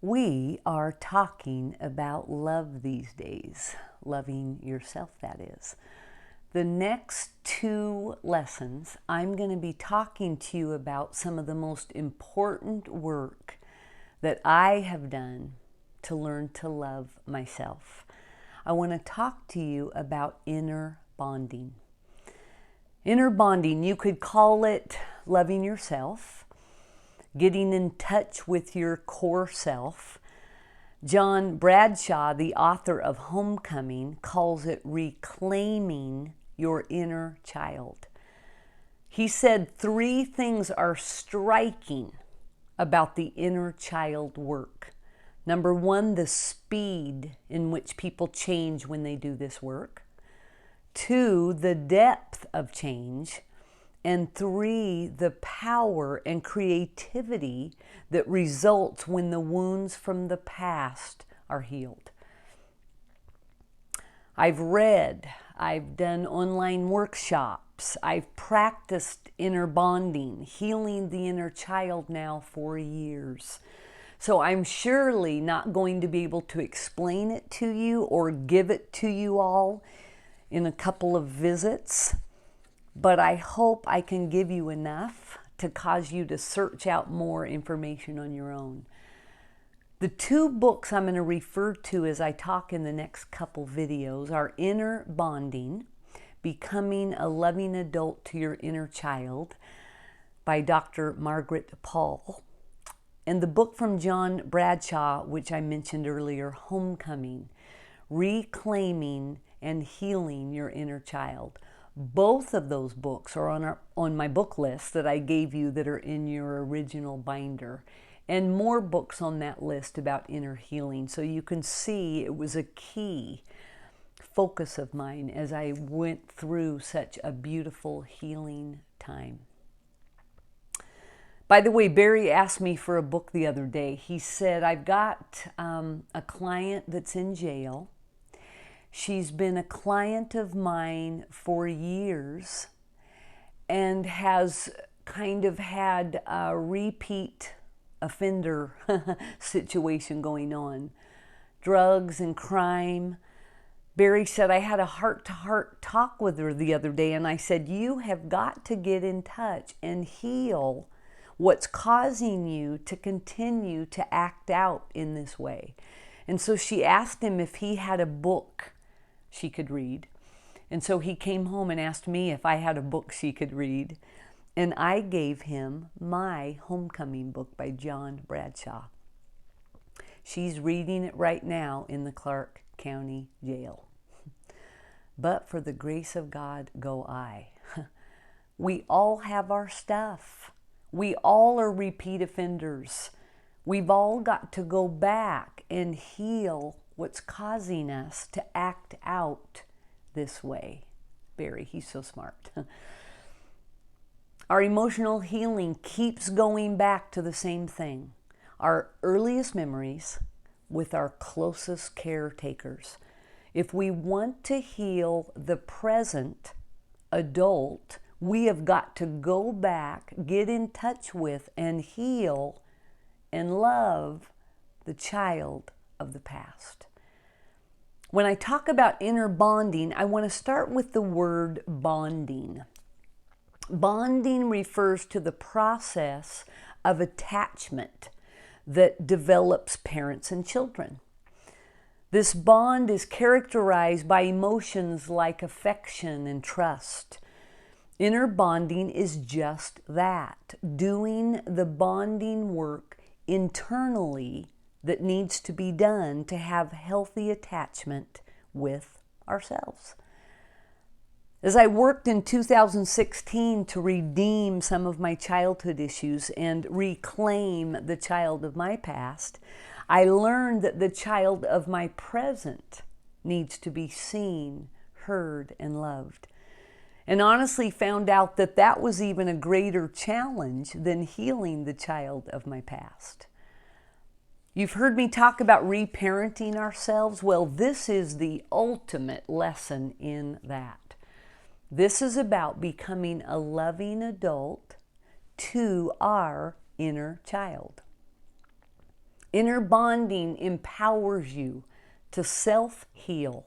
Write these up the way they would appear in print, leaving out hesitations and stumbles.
We are talking about love these days, loving yourself, that is. The next two lessons, I'm going to be talking to you about some of the most important work that I have done to learn to love myself. I want to talk to you about inner bonding. Inner bonding, you could call it loving yourself, getting in touch with your core self. John Bradshaw, the author of Homecoming, calls it reclaiming your inner child. He said 3 things are striking about the inner child work. Number 1, the speed in which people change when they do this work. 2, the depth of change. And 3, the power and creativity that results when the wounds from the past are healed. I've read, I've done online workshops, I've practiced inner bonding, healing the inner child now for years. So I'm surely not going to be able to explain it to you or give it to you all in a couple of visits. But I hope I can give you enough to cause you to search out more information on your own. The 2 books I'm going to refer to as I talk in the next couple videos are Inner Bonding, Becoming a Loving Adult to Your Inner Child by Dr. Margaret Paul, and the book from John Bradshaw, which I mentioned earlier, Homecoming, Reclaiming and Healing Your Inner Child. Both of those books are on my book list that I gave you that are in your original binder, and more books on that list about inner healing. So you can see it was a key focus of mine as I went through such a beautiful healing time. By the way, Barry asked me for a book the other day. He said, I've got a client that's in jail. She's been a client of mine for years and has kind of had a repeat offender situation going on. Drugs and crime. Barry said, I had a heart-to-heart talk with her the other day, and I said, you have got to get in touch and heal what's causing you to continue to act out in this way. And so she asked him if he had a book she could read. And so he came home and asked me if I had a book she could read. And I gave him my Homecoming book by John Bradshaw. She's reading it right now in the Clark County Jail. But for the grace of God go I. We all have our stuff. We all are repeat offenders. We've all got to go back and heal what's causing us to act out this way. Barry, he's so smart. Our emotional healing keeps going back to the same thing. Our earliest memories with our closest caretakers. If we want to heal the present adult, we have got to go back, get in touch with, and heal and love the child of the past. When I talk about inner bonding, I want to start with the word bonding. Bonding refers to the process of attachment that develops parents and children. This bond is characterized by emotions like affection and trust. Inner bonding is just that, doing the bonding work internally that needs to be done to have healthy attachment with ourselves. As I worked in 2016 to redeem some of my childhood issues and reclaim the child of my past, I learned that the child of my present needs to be seen, heard, and loved. And honestly found out that that was even a greater challenge than healing the child of my past. You've heard me talk about reparenting ourselves. Well, this is the ultimate lesson in that. This is about becoming a loving adult to our inner child. Inner bonding empowers you to self-heal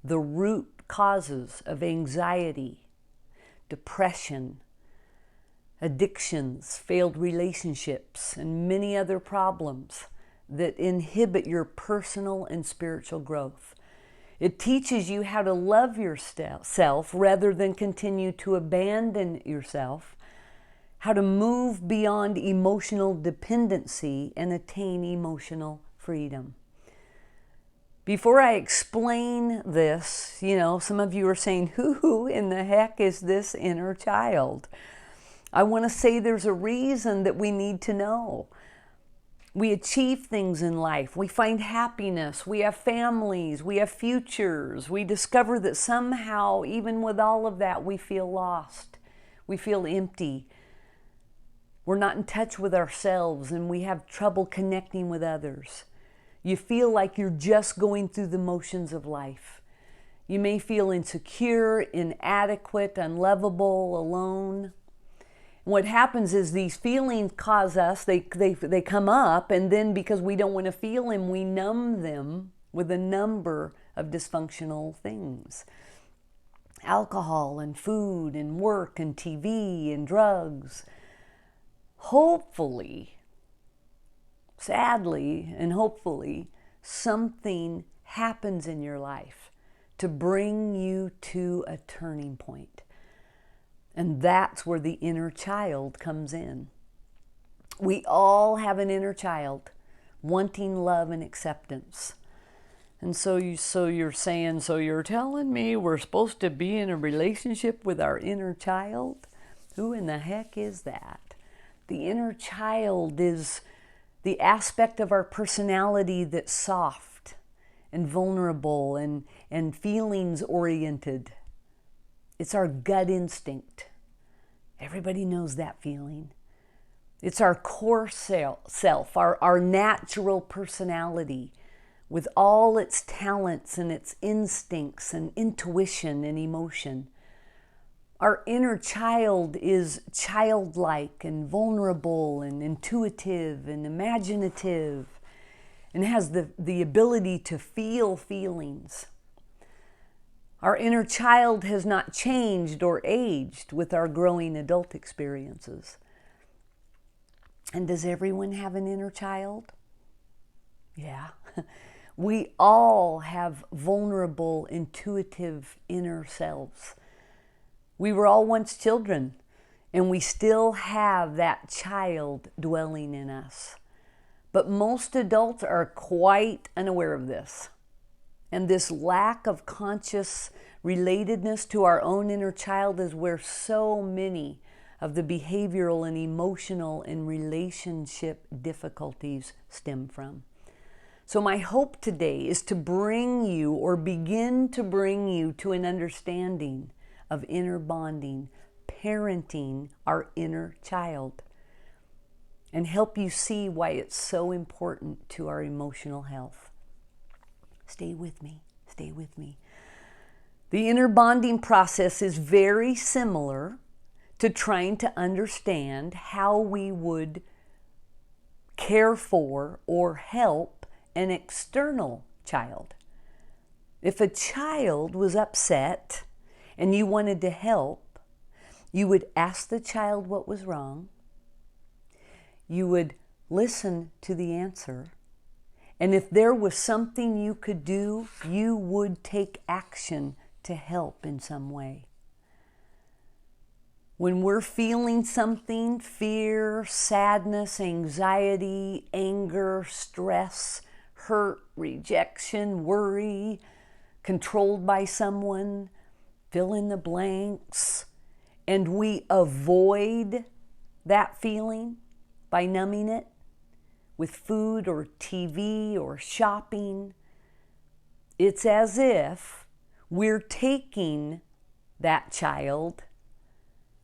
the root causes of anxiety, depression, addictions, failed relationships, and many other problems that inhibit your personal and spiritual growth. It teaches you how to love yourself rather than continue to abandon yourself, how to move beyond emotional dependency and attain emotional freedom. Before I explain this, some of you are saying, who in the heck is this inner child? I want to say there's a reason that we need to know. We achieve things in life. We find happiness. We have families. We have futures. We discover that somehow, even with all of that, we feel lost. We feel empty. We're not in touch with ourselves, and we have trouble connecting with others. You feel like you're just going through the motions of life. You may feel insecure, inadequate, unlovable, alone. What happens is these feelings cause us, they come up, and then because we don't want to feel them, we numb them with a number of dysfunctional things. Alcohol and food and work and TV and drugs. Hopefully, sadly and hopefully, something happens in your life to bring you to a turning point. And that's where the inner child comes in. We all have an inner child wanting love and acceptance. And so you're saying, so you're telling me we're supposed to be in a relationship with our inner child? Who in the heck is that? The inner child is the aspect of our personality that's soft and vulnerable and feelings oriented. It's our gut instinct. Everybody knows that feeling. It's our core self, our natural personality with all its talents and its instincts and intuition and emotion. Our inner child is childlike and vulnerable and intuitive and imaginative and has the ability to feel feelings. Our inner child has not changed or aged with our growing adult experiences. And does everyone have an inner child? Yeah. We all have vulnerable, intuitive inner selves. We were all once children, and we still have that child dwelling in us. But most adults are quite unaware of this. And this lack of conscious relatedness to our own inner child is where so many of the behavioral and emotional and relationship difficulties stem from. So my hope today is to bring you, or begin to bring you, to an understanding of inner bonding, parenting our inner child, and help you see why it's so important to our emotional health. Stay with me. Stay with me. The inner bonding process is very similar to trying to understand how we would care for or help an external child. If a child was upset and you wanted to help, you would ask the child what was wrong. You would listen to the answer. And if there was something you could do, you would take action to help in some way. When we're feeling something, fear, sadness, anxiety, anger, stress, hurt, rejection, worry, controlled by someone, fill in the blanks, and we avoid that feeling by numbing it with food or TV or shopping, it's as if we're taking that child,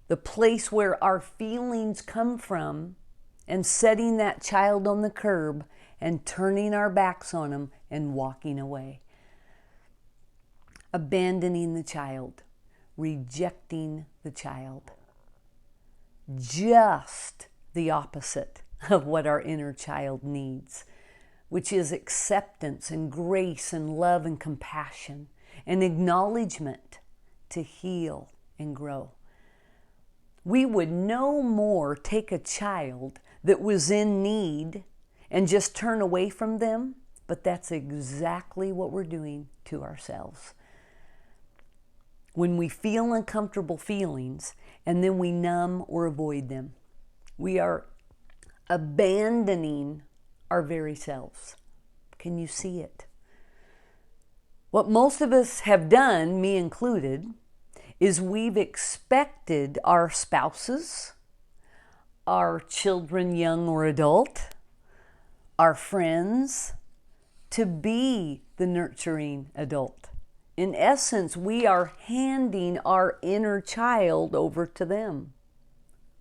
the place where our feelings come from, and setting that child on the curb and turning our backs on them and walking away. Abandoning the child, rejecting the child. Just the opposite of what our inner child needs. which is acceptance and grace and love and compassion and acknowledgement to heal and grow. We would no more take a child that was in need and just turn away from them, but that's exactly what we're doing to ourselves. When we feel uncomfortable feelings and then we numb or avoid them, we are abandoning our very selves. Can you see it? What most of us have done, me included, is we've expected our spouses, our children, young or adult, our friends, to be the nurturing adult. In essence, we are handing our inner child over to them,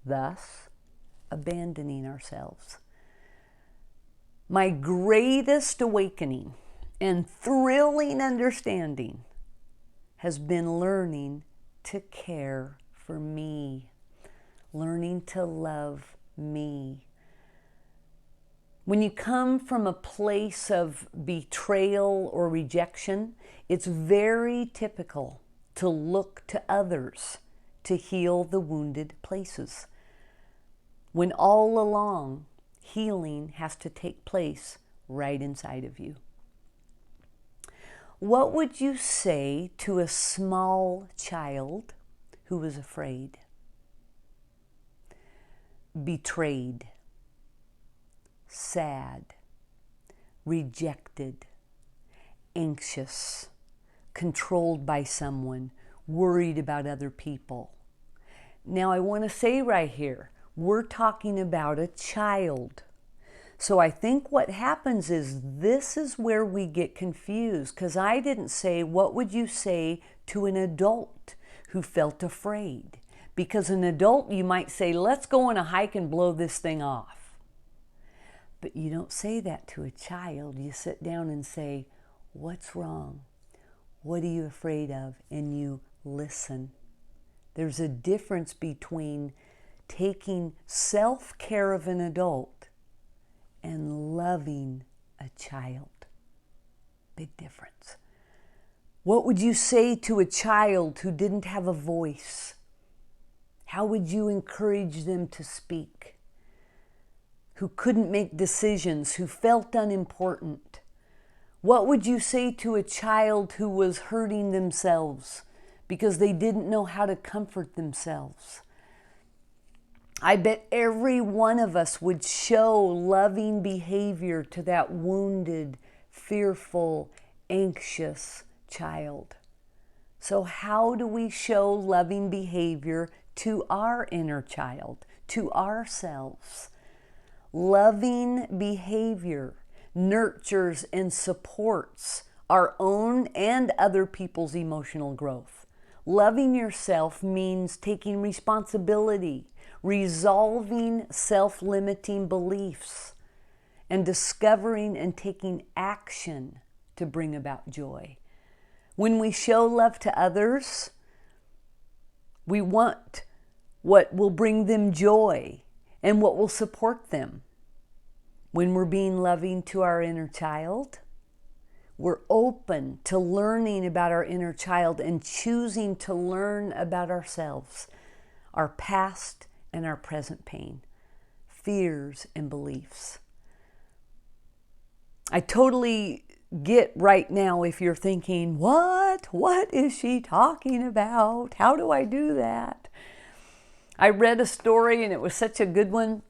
thus abandoning ourselves. My greatest awakening and thrilling understanding has been learning to care for me, learning to love me. When you come from a place of betrayal or rejection, it's very typical to look to others to heal the wounded places, when all along healing has to take place right inside of you. What would you say to a small child who was afraid, betrayed, sad, rejected, anxious, controlled by someone, worried about other people? Now, I want to say right here, we're talking about a child. So I think what happens is this is where we get confused, because I didn't say, what would you say to an adult who felt afraid? Because an adult, you might say, let's go on a hike and blow this thing off. But you don't say that to a child. You sit down and say, what's wrong? What are you afraid of? And you listen. There's a difference between taking self-care of an adult and loving a child. Big difference. What would you say to a child who didn't have a voice? How would you encourage them to speak? Who couldn't make decisions, who felt unimportant? What would you say to a child who was hurting themselves because they didn't know how to comfort themselves? I bet every one of us would show loving behavior to that wounded, fearful, anxious child. So how do we show loving behavior to our inner child, to ourselves? Loving behavior nurtures and supports our own and other people's emotional growth. Loving yourself means taking responsibility, resolving self-limiting beliefs, and discovering and taking action to bring about joy. When we show love to others, we want what will bring them joy and what will support them. When we're being loving to our inner child, we're open to learning about our inner child and choosing to learn about ourselves, our past and our present pain, fears and beliefs. I totally get right now if you're thinking, what is she talking about? How do I do that? I read a story, and it was such a good one,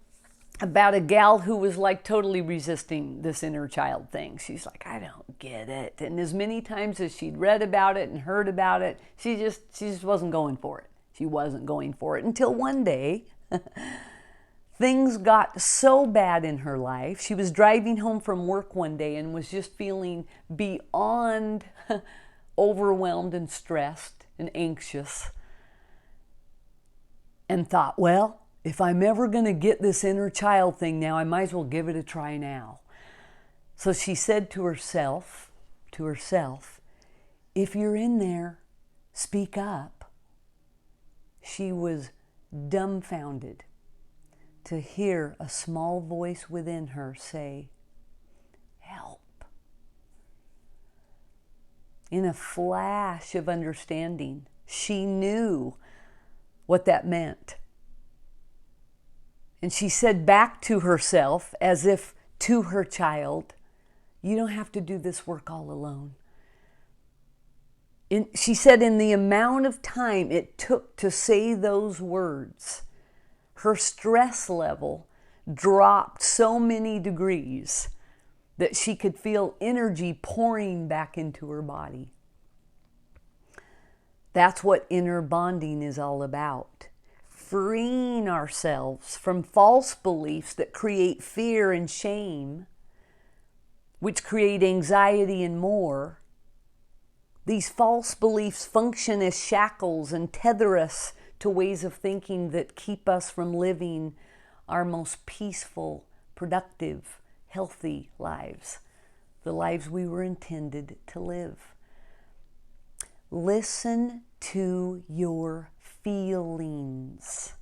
about a gal who was like totally resisting this inner child thing. She's like, I don't get it. And as many times as she'd read about it and heard about it, she just wasn't going for it. She wasn't going for it until one day, things got so bad in her life. She was driving home from work one day and was just feeling beyond overwhelmed and stressed and anxious, and thought, well, if I'm ever going to get this inner child thing now, I might as well give it a try now. So she said to herself, if you're in there, speak up. She was dumbfounded to hear a small voice within her say, In a flash of understanding, she knew what that meant. And she said back to herself, as if to her child, you don't have to do this work all alone. She said in the amount of time it took to say those words, her stress level dropped so many degrees that she could feel energy pouring back into her body. That's what inner bonding is all about. Freeing ourselves from false beliefs that create fear and shame, which create anxiety and more. These false beliefs function as shackles and tether us to ways of thinking that keep us from living our most peaceful, productive, healthy lives, the lives we were intended to live. Listen to your feelings.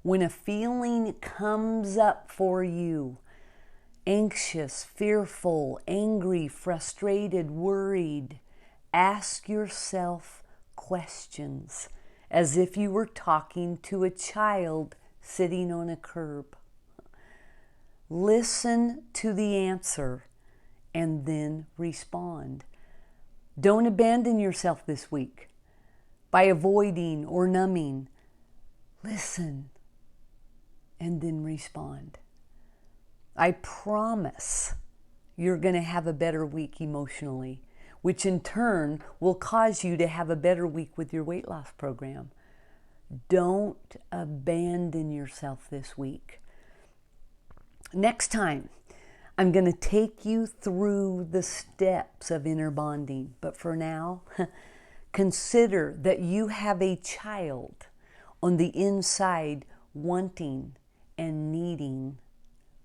When a feeling comes up for you, anxious, fearful, angry, frustrated, worried, ask yourself questions as if you were talking to a child sitting on a curb. Listen to the answer and then respond. Don't abandon yourself this week by avoiding or numbing. Listen and then respond. I promise you're going to have a better week emotionally, which in turn will cause you to have a better week with your weight loss program. Don't abandon yourself this week. Next time, I'm going to take you through the steps of inner bonding. But for now, consider that you have a child on the inside wanting and needing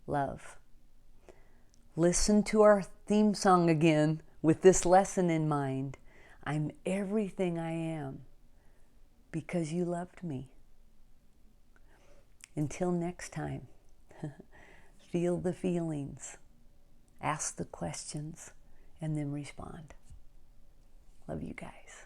love. Listen to our theme song again with this lesson in mind. I'm everything I am because you loved me. Until next time, feel the feelings, ask the questions, and then respond. Love you guys.